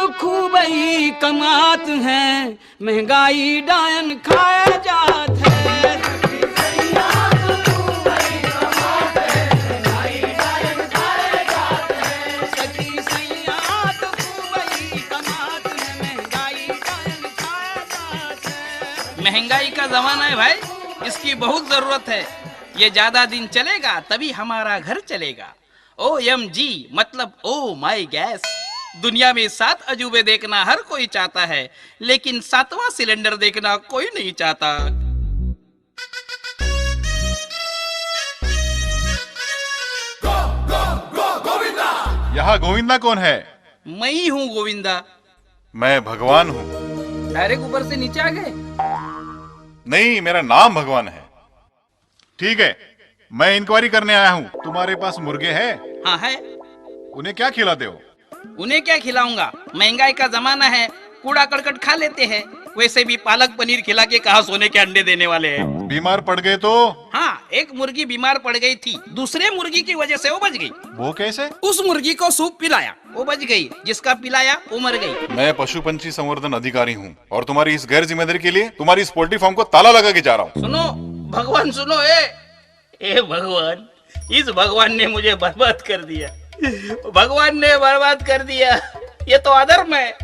तो खूब ही कमात हैं, महंगाई डायन खाया जात है। महंगाई का जमाना है भाई, इसकी बहुत जरूरत है। ये ज्यादा दिन चलेगा तभी हमारा घर चलेगा। OMG मतलब ओ माई गैस। दुनिया में 7 अजूबे देखना हर कोई चाहता है, लेकिन 7वां सिलेंडर देखना कोई नहीं चाहता। यहाँ गोविंदा कौन है? मैं ही हूँ गोविंदा। मैं भगवान हूँ। डायरेक्ट ऊपर से नीचे आ गए? नहीं, मेरा नाम भगवान है। ठीक है, मैं इंक्वायरी करने आया हूँ। तुम्हारे पास मुर्गे हैं? हाँ है। उन्हें क्या खिलाते हो? उन्हें क्या खिलाऊंगा, महंगाई का जमाना है, कूड़ा करकट खा लेते हैं। वैसे भी पालक पनीर खिला के कहा सोने के अंडे देने वाले हैं। बीमार पड़ गए तो? हाँ, एक मुर्गी बीमार पड़ गई थी, दूसरे मुर्गी की वजह से वो बच गई। वो कैसे? उस मुर्गी को सूप पिलाया, वो बच गई। जिसका पिलाया वो मर गई। मैं पशु पंछी संवर्धन अधिकारी हूँ और तुम्हारी इस गैर जिम्मेदारी के लिए तुम्हारी इस पोल्ट्री फार्म को ताला लगा के जा रहा हूँ। सुनो भगवान, सुनो। ए भगवान, इस भगवान ने मुझे बर्बाद कर दिया। भगवान ने बर्बाद कर दिया। ये तो अधर्म है।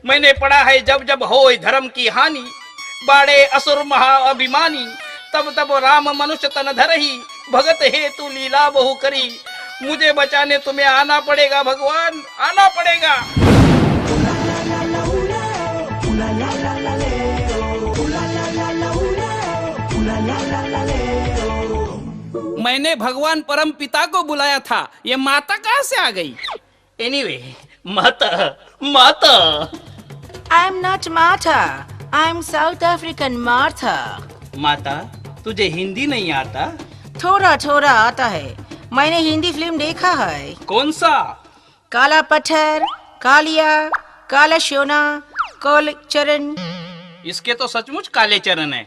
मैंने पढ़ा है, जब जब होए धर्म की हानि, बाड़े असुर महा अभिमानी, तब तब राम मनुष्य तन धरही, भगत हेतु लीला बहु करी। मुझे बचाने तुम्हें आना पड़ेगा भगवान, आना पड़ेगा। मैंने भगवान परम पिता को बुलाया था, ये माता कहाँ से आ गई? एनीवे, माता। I'm not Martha. I'm South African Martha. माता, तुझे हिंदी नहीं आता? थोड़ा थोड़ा आता है। मैंने हिंदी फिल्म देखा है। कौन सा? काला पत्थर, कालिया, काला सोना, काले चरण। इसके तो सचमुच काले चरण है।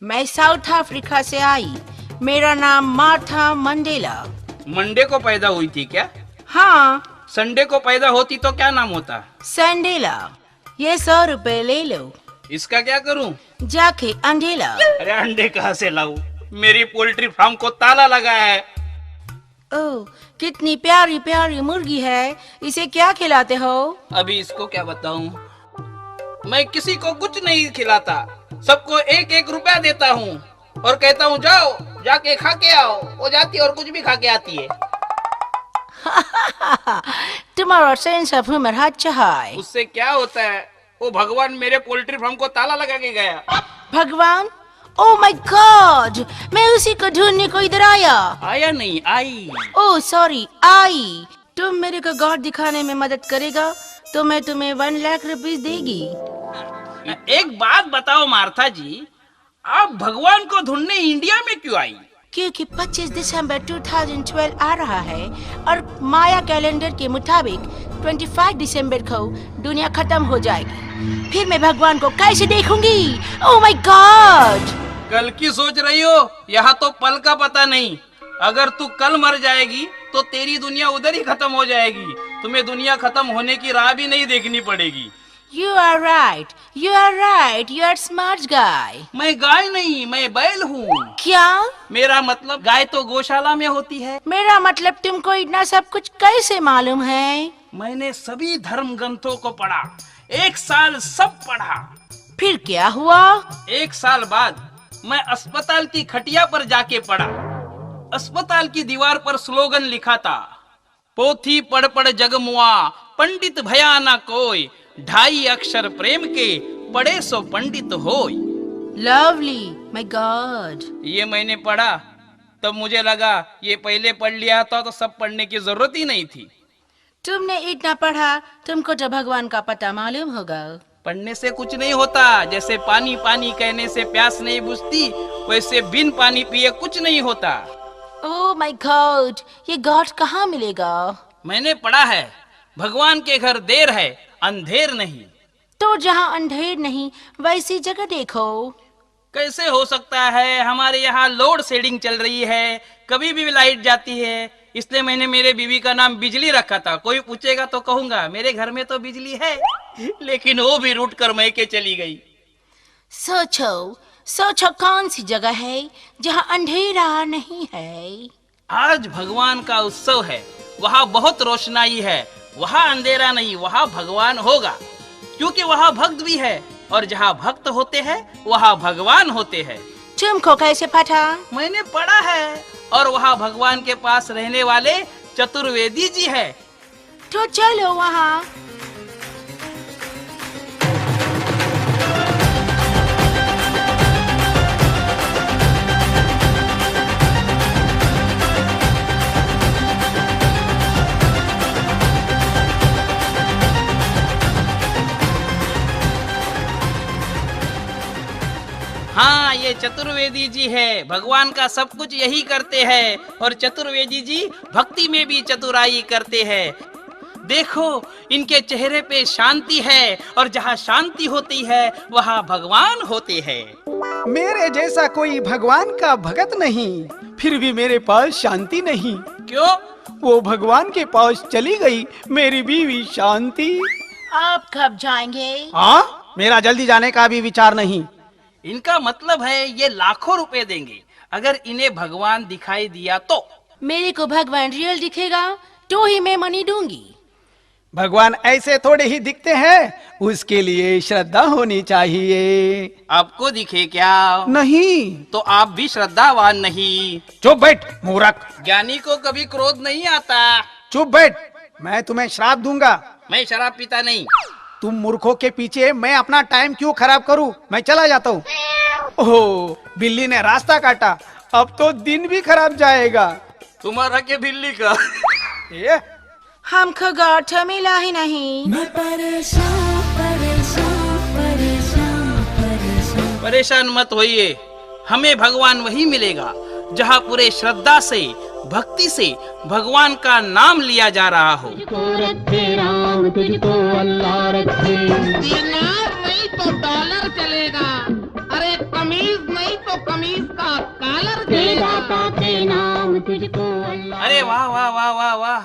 मैं साउथ अफ्रीका से आई। मेरा नाम मार्था मंडेला। मंडे को पैदा हुई थी क्या? हाँ, संडे को पैदा होती तो क्या नाम होता? संडेला। ये 100 रुपए ले लो। इसका क्या करूं? जाके अंडेला। अरे अंडे कहाँ से लाऊं? मेरी पोल्ट्री फार्म को ताला लगा है। ओह, कितनी प्यारी प्यारी मुर्गी है। इसे क्या खिलाते हो? अभी इसको क्या बताऊं? मैं किसी को कुछ नहीं खिलाता, सबको 1-1 रुपया देता हूँ और कहता हूँ जाओ जाके खा के आओ। वो जाती है और कुछ भी खा के आती है। तुम्हारा सेंस ऑफ ह्यूमर अच्छा है। उससे क्या होता है? वो भगवान मेरे पोल्ट्री फार्म को ताला लगा के गया। भगवान? ओह माय गॉड, मैं उसी को ढूंढने को इधर आया। आया नहीं, आई। ओह सॉरी, आई। तुम मेरे को गॉड दिखाने में मदद करेगा तो मैं तुम्हें 1 लाख रुपीस देगी। एक बात बताओ मार्था जी, आप भगवान को ढूंढने इंडिया में क्यों आई? क्योंकि 25 दिसंबर 2012 आ रहा है और माया कैलेंडर के मुताबिक 25 दिसंबर को दुनिया खत्म हो जाएगी। फिर मैं भगवान को कैसे देखूंगी? ओह माय गॉड! कल की सोच रही हो? यहाँ तो पल का पता नहीं। अगर तू कल मर जाएगी तो तेरी दुनिया उधर ही खत्म हो जाएगी। तुम्हें दुनिया खत्म होने की राह भी नहीं देखनी पड़ेगी। You are right. You are right. You are smart guy. मैं गाय नहीं, मैं बैल हूँ। क्या? मेरा मतलब गाय तो गौशाला में होती है। मेरा मतलब तुमको इतना सब कुछ कैसे मालूम है? मैंने सभी धर्म ग्रंथों को पढ़ा, 1 साल सब पढ़ा। फिर क्या हुआ? 1 साल बाद मैं अस्पताल की खटिया पर जाके पढ़ा। अस्पताल की दीवार पर स्लोगन लिखा था, पोथी पढ़ पढ़ जग मुआ, पंडित भया ना कोई, 2.5 अक्षर प्रेम के, पढ़े सो पंडित होय। Lovely, my God. ये मैंने पढ़ा, तब मुझे लगा ये पहले पढ़ लिया था तो सब पढ़ने की जरूरत ही नहीं थी। तुमने इतना पढ़ा, तुमको तो भगवान का पता मालूम होगा। पढ़ने से कुछ नहीं होता। जैसे पानी पानी कहने से प्यास नहीं बुझती, वैसे बिन पानी पिए कुछ नहीं होता। ओह माय गॉड, ये गॉड कहाँ मिलेगा? मैंने पढ़ा है, भगवान के घर देर है, अंधेर नहीं। तो जहाँ अंधेर नहीं वैसी जगह देखो। कैसे हो सकता है? हमारे यहाँ लोड शेडिंग चल रही है, कभी भी लाइट जाती है। इसलिए मैंने मेरे बीवी का नाम बिजली रखा था। कोई पूछेगा तो कहूंगा मेरे घर में तो बिजली है, लेकिन वो भी रूठ कर मैके चली गई। सोचो सोचो, कौन सी जगह है जहाँ अंधेरा नहीं है? आज भगवान का उत्सव है, वहाँ बहुत रोशनाई है, वहाँ अंधेरा नहीं, वहाँ भगवान होगा, क्योंकि वहाँ भक्त भी है, और जहाँ भक्त होते हैं वहाँ भगवान होते हैं। तुमको कैसे पता? मैंने पढ़ा है, और वहाँ भगवान के पास रहने वाले चतुर्वेदी जी है। तो चलो वहाँ। हाँ, ये चतुर्वेदी जी है, भगवान का सब कुछ यही करते हैं, और चतुर्वेदी जी भक्ति में भी चतुराई करते हैं। देखो, इनके चेहरे पे शांति है, और जहाँ शांति होती है वहाँ भगवान होते हैं। मेरे जैसा कोई भगवान का भगत नहीं, फिर भी मेरे पास शांति नहीं। क्यों? वो भगवान के पास चली गई मेरी बीवी शांति। आप कब जाएंगे? हाँ, मेरा जल्दी जाने का भी विचार नहीं। इनका मतलब है ये लाखों रुपए देंगे अगर इन्हें भगवान दिखाई दिया तो। मेरे को भगवान रियल दिखेगा तो ही मैं मनी दूंगी। भगवान ऐसे थोड़े ही दिखते हैं, उसके लिए श्रद्धा होनी चाहिए। आपको दिखे क्या? नहीं। तो आप भी श्रद्धावान नहीं। चुप बैठ मूर्ख। ज्ञानी को कभी क्रोध नहीं आता। चुप बैठ, मैं तुम्हें श्राप दूंगा। मैं शराब पीता नहीं। तुम मूर्खों के पीछे मैं अपना टाइम क्यों खराब करूं? मैं चला जाता हूँ। ओह, बिल्ली ने रास्ता काटा, अब तो दिन भी खराब जाएगा। तुम्हारा के बिल्ली का? ये हमको गौठ मिला ही नहीं। परेशान मत होइए, हमें भगवान वही मिलेगा जहाँ पूरे श्रद्धा से, भक्ति से भगवान का नाम लिया जा रहा हो। दिनार नहीं तो डॉलर चलेगा, अरे कमीज नहीं तो कमीज का कॉलर चलेगा। अरे वाह वाह वाह वाह वाह,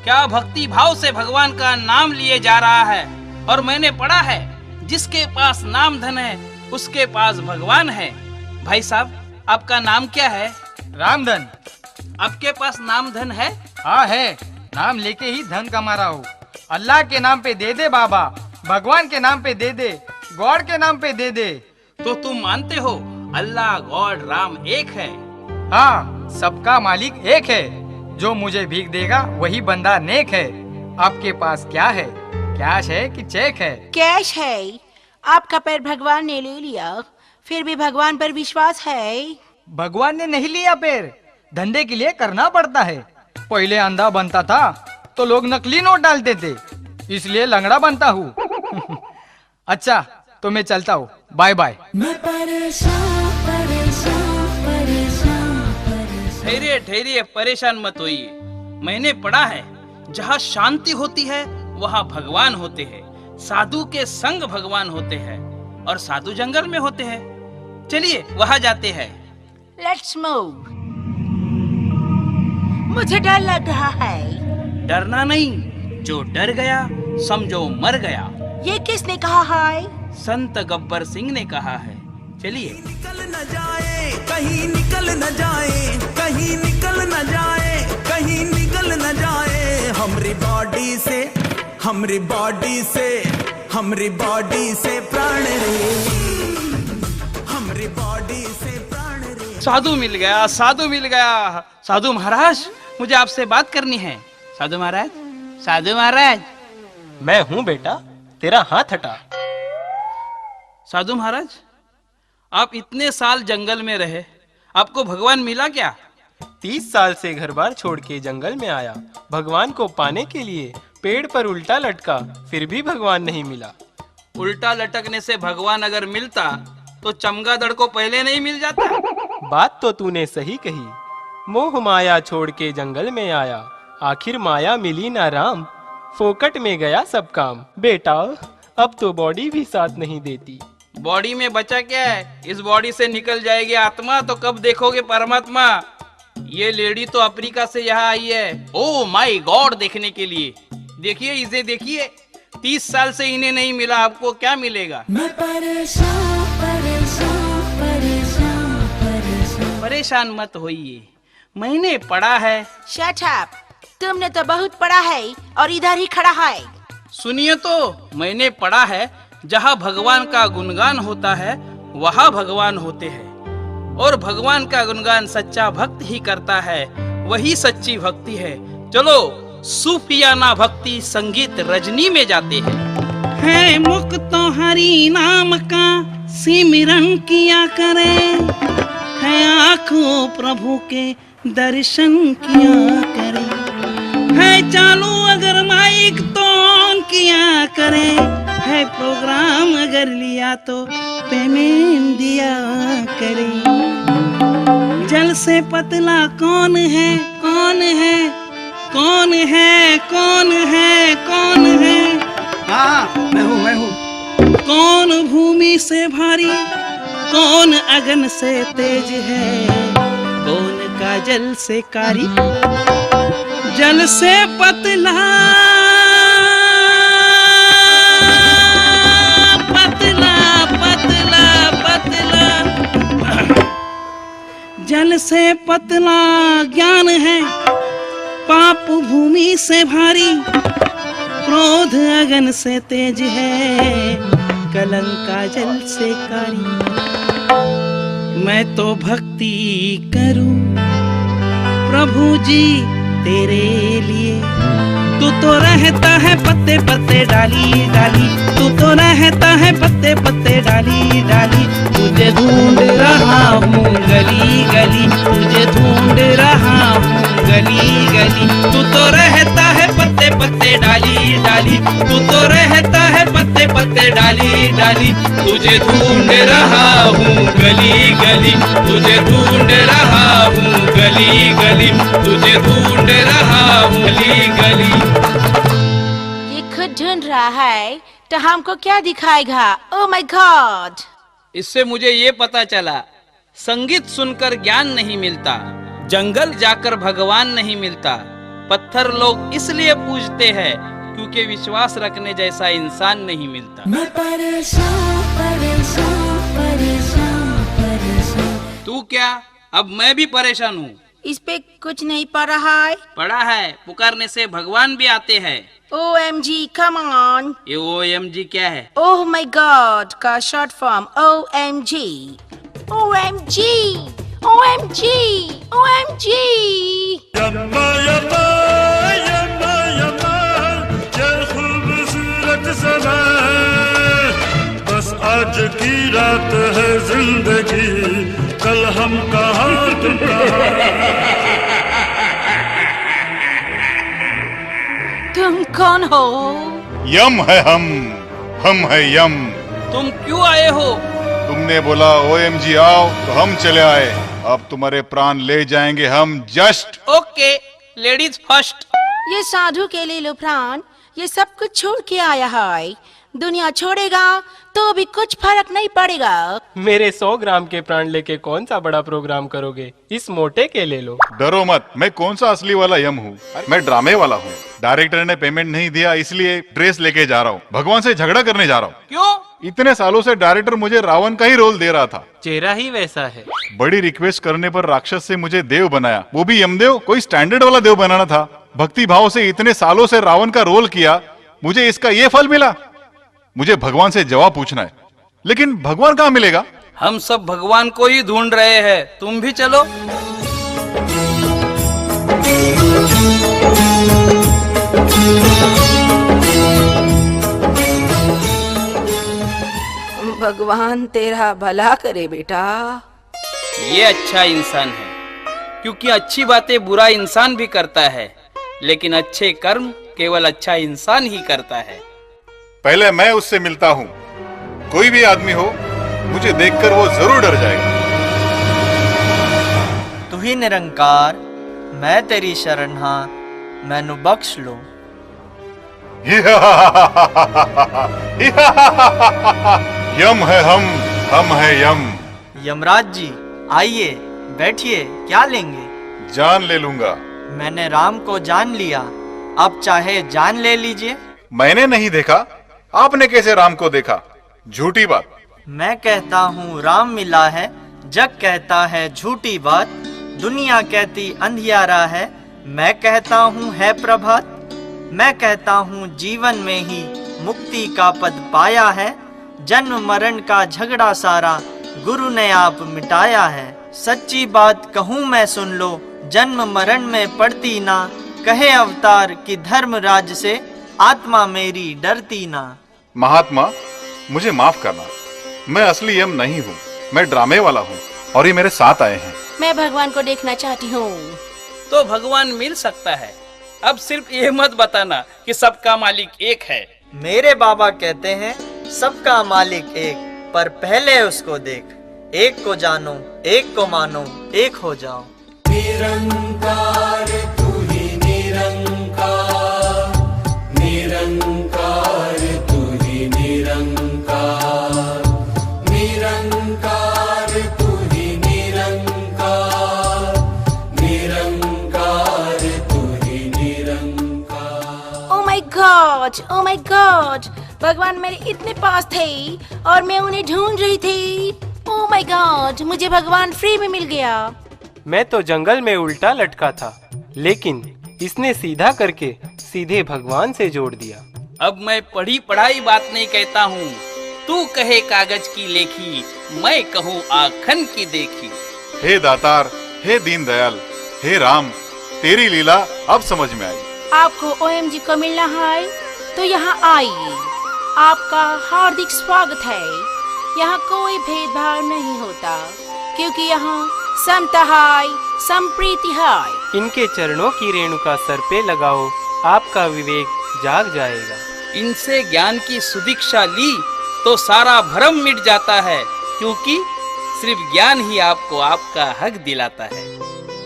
क्या भक्ति भाव से भगवान का नाम लिए जा रहा है। और मैंने पढ़ा है, जिसके पास नाम धन है उसके पास भगवान है। भाई साहब, आपका नाम क्या है? रामधन। आपके पास नाम धन है? हाँ है, नाम लेके ही धन कमा रहा हूँ। अल्लाह के नाम पे दे दे बाबा, भगवान के नाम पे दे दे, गॉड के नाम पे दे दे। तो तुम मानते हो अल्लाह, गॉड, राम एक है? हाँ, सबका मालिक एक है। जो मुझे भीख देगा वही बंदा नेक है। आपके पास क्या है? कैश है कि चेक है? कैश है। आपका पैर भगवान ने ले लिया, फिर भी भगवान पर विश्वास है? भगवान ने नहीं लिया पैर, धंधे के लिए करना पड़ता है। पहले अंधा बनता था तो लोग नकली नोट डालते थे, इसलिए लंगड़ा बनता हूँ। अच्छा, तो मैं चलता हूँ, बाय बाय। ठहरिए ठहरिए, परेशान मत होइए। मैंने पढ़ा है, जहाँ शांति होती है वहाँ भगवान होते हैं। साधु के संग भगवान होते हैं, और साधु जंगल में होते हैं। चलिए वहाँ जाते हैं। Let's move. मुझे डर लग रहा है। डरना नहीं, जो डर गया समझो मर गया। ये किसने कहा है? संत गब्बर सिंह ने कहा है। चलिए। निकल न जाए कहीं, निकल न जाए कहीं, निकल न जाए कहीं, निकल न जाए हमरी बॉडी से, हमरी बॉडी से, हमरी बॉडी से प्राण रे, हमरी बॉडी से प्राण रे। साधु मिल गया, साधु मिल गया। साधु महाराज, मुझे आपसे बात करनी है। साधु महाराज, साधु महाराज। मैं हूँ बेटा, तेरा हाथ हटा। साधु महाराज, आप इतने साल जंगल में रहे, आपको भगवान मिला क्या? 30 साल से घर बार छोड़ के जंगल में आया, भगवान को पाने के लिए पेड़ पर उल्टा लटका, फिर भी भगवान नहीं मिला। उल्टा लटकने से भगवान अगर मिलता तो चमगादड़ को पहले नहीं मिल जाता? बात तो तूने सही कही। मोह माया छोड़ के जंगल में आया, आखिर माया मिली ना राम, फोकट में गया सब काम। बेटा, अब तो बॉडी भी साथ नहीं देती। बॉडी में बचा क्या है? इस बॉडी से निकल जाएगी आत्मा तो कब देखोगे परमात्मा। ये लेडी तो अफ्रीका से यहाँ आई है, ओ माय गॉड, देखने के लिए। देखिए इसे, देखिए 30 साल से इन्हें नहीं मिला, आपको क्या मिलेगा? परेशान मत होइए, मैंने पढ़ा है। शट अप, तुमने तो बहुत पढ़ा है और इधर ही खड़ा है। सुनिए तो, मैंने पढ़ा है जहाँ भगवान का गुणगान होता है वहाँ भगवान होते हैं, और भगवान का गुणगान सच्चा भक्त ही करता है, वही सच्ची भक्ति है। चलो सूफियाना भक्ति संगीत रजनी में जाते हैं। है मुख तो हरि नाम का सिमरन किया करे, है आँखों प्रभु के दर्शन किया करे, है चालू अगर माइक तो ऑन किया करे, है प्रोग्राम अगर लिया तो पेमेंट दिया करे। जल से पतला कौन है, कौन है, कौन है, कौन है, कौन है? हाँ, मैं हूँ। कौन भूमि से भारी, कौन अगन से तेज है, कौन काजल से कारी, जल से पतला, पतला, पतला, पतला, जल से पतला ज्ञान है, पाप भूमि से भारी, क्रोध अगन से तेज है, कलंक काजल से कारी। मैं तो भक्ति करूं प्रभु जी तेरे लिए, तू तो रहता है पत्ते पत्ते डाली डाली, तू तो रहता है पत्ते पत्ते डाली डाली। तुझे ढूंढ रहा हूँ गली गली, तुझे ढूंढ रहा हूँ गली गली, तू तो रहता है पत्ते पत्ते डाली डाली, तू तो रहता है पत्ते पत्ते डाली डाली। तुझे ढूंढ रहा हूँ गली गली, तुझे ढूंढ रहा हूँ गली गली, तुझे ढूंढ रहा हूँ गली गली। ये खुद ढूंढ रहा है तो हमको क्या दिखाएगा? ओह माय गॉड! इससे मुझे ये पता चला, संगीत सुनकर ज्ञान नहीं मिलता, जंगल जाकर भगवान नहीं मिलता, पत्थर लोग इसलिए पूजते हैं क्योंकि विश्वास रखने जैसा इंसान नहीं मिलता। मैं परेशान परेशान परेशान परेशान। तू क्या? अब मैं भी परेशान हूँ। इस पे कुछ नहीं पढ़ रहा है। पढ़ा है, पुकारने से भगवान भी आते हैं। OMG, come on! ये OMG क्या है? Oh my God का short form OMG, OMG, OMG, OMG। यम्मा यम्मा यम्मा यम्मा, ये खूबसूरत समय, बस आज की रात है जिंदगी, कल हम कहाँ तुम कहाँ। तुम कौन हो? यम है हम है यम। तुम क्यों आए हो? तुमने बोला OMG आओ तो हम चले आए, अब तुम्हारे प्राण ले जाएंगे हम जस्ट। Okay, ladies first. ये साधु के लिए लो प्राण, ये सब कुछ छोड़ के आया है। दुनिया छोड़ेगा तो भी कुछ फर्क नहीं पड़ेगा। मेरे 100 ग्राम के प्राण लेके कौन सा बड़ा प्रोग्राम करोगे, इस मोटे के ले लो। डरो मत, मैं कौन सा असली वाला यम हूँ, मैं ड्रामे वाला हूँ। डायरेक्टर ने पेमेंट नहीं दिया इसलिए ड्रेस लेके जा रहा हूँ, भगवान से झगड़ा करने जा रहा हूँ। क्यों? इतने सालों से डायरेक्टर मुझे रावण का ही रोल दे रहा था, चेहरा ही वैसा है। बड़ी रिक्वेस्ट करने पर राक्षस से मुझे देव बनाया, वो भी यमदेव, कोई स्टैंडर्ड वाला देव बनाना था। भक्ति भाव से इतने सालों से रावण का रोल किया, मुझे इसका ये फल मिला। मुझे भगवान से जवाब पूछना है, लेकिन भगवान कहाँ मिलेगा? हम सब भगवान को ही ढूंढ रहे हैं, तुम भी चलो। भगवान तेरा भला करे बेटा। ये अच्छा इंसान है, क्योंकि अच्छी बातें बुरा इंसान भी करता है, लेकिन अच्छे कर्म केवल अच्छा इंसान ही करता है। पहले मैं उससे मिलता हूँ, कोई भी आदमी हो, मुझे देखकर वो जरूर डर जाएगा। तू ही निरंकार, मैं तेरी शरण हाँ, मैनू बख्श लो। यम है हम है यम। यमराज जी आइए बैठिए, क्या लेंगे? जान ले लूंगा। मैंने राम को जान लिया, अब चाहे जान ले लीजिए। मैंने नहीं देखा, आपने कैसे राम को देखा? झूठी बात। मैं कहता हूँ राम मिला है, जग कहता है झूठी बात। दुनिया कहती अंधियारा है, मैं कहता हूँ है प्रभात। मैं कहता हूँ जीवन में ही मुक्ति का पद पाया है। जन्म मरण का झगड़ा सारा गुरु ने आप मिटाया है। सच्ची बात कहूँ मैं सुन लो, जन्म मरण में पड़ती ना। कहे अवतार कि धर्म राज से आत्मा मेरी डरती ना। महात्मा, मुझे माफ करना, मैं असली यम नहीं हूँ, मैं ड्रामे वाला हूँ और ये मेरे साथ आए हैं। मैं भगवान को देखना चाहती हूँ। तो भगवान मिल सकता है। अब सिर्फ ये मत बताना कि सबका मालिक एक है। मेरे बाबा कहते हैं सबका मालिक एक, पर पहले उसको देख। एक को जानो, एक को मानो, एक हो जाओ। निरंकार तू ही निरंकार, निरंकार तू ही निरंकार, निरंकार तू ही निरंकार, निरंकार तू ही Nirankar. Oh my god, oh my god, भगवान मेरे इतने पास थे और मैं उन्हें ढूंढ रही थी। ओह माय गॉड, मुझे भगवान फ्री में मिल गया। मैं तो जंगल में उल्टा लटका था, लेकिन इसने सीधा करके सीधे भगवान से जोड़ दिया। अब मैं पढ़ी पढ़ाई बात नहीं कहता हूँ। तू कहे कागज की लेखी, मैं कहूँ आँखन की देखी। हे दातार, हे दीनदयाल, हे राम, तेरी लीला अब समझ में आई। आपको OMG को मिलना है तो यहाँ आइए। आपका हार्दिक स्वागत है। यहाँ कोई भेदभाव नहीं होता, क्योंकि यहाँ समता है, संप्रीति है। इनके चरणों की रेणुका सर पे लगाओ, आपका विवेक जाग जाएगा। इनसे ज्ञान की सुदीक्षा ली तो सारा भ्रम मिट जाता है, क्योंकि सिर्फ ज्ञान ही आपको आपका हक दिलाता है।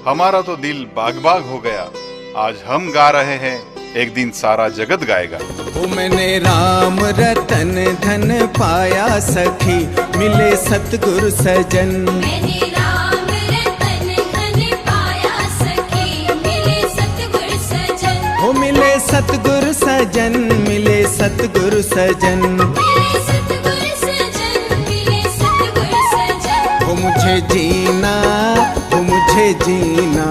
हमारा तो दिल बाग बाग हो गया। आज हम गा रहे हैं, एक दिन सारा जगत गाएगा। ओ मैंने राम रतन धन पाया सखी, मिले सतगुरु सजन। मैंने राम रतन धन पाया सखी, मिले सतगुरु सजन। ओ मिले सतगुरु सजन, मिले सतगुरु सजन, मिले सतगुरु सजन, मिले सतगुरु सजन। हो मुझे जीना, हो मुझे जीना,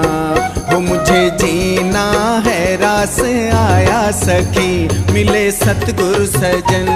हो मुझे जीना है, रास आया सखी, मिले सतगुरु सजन।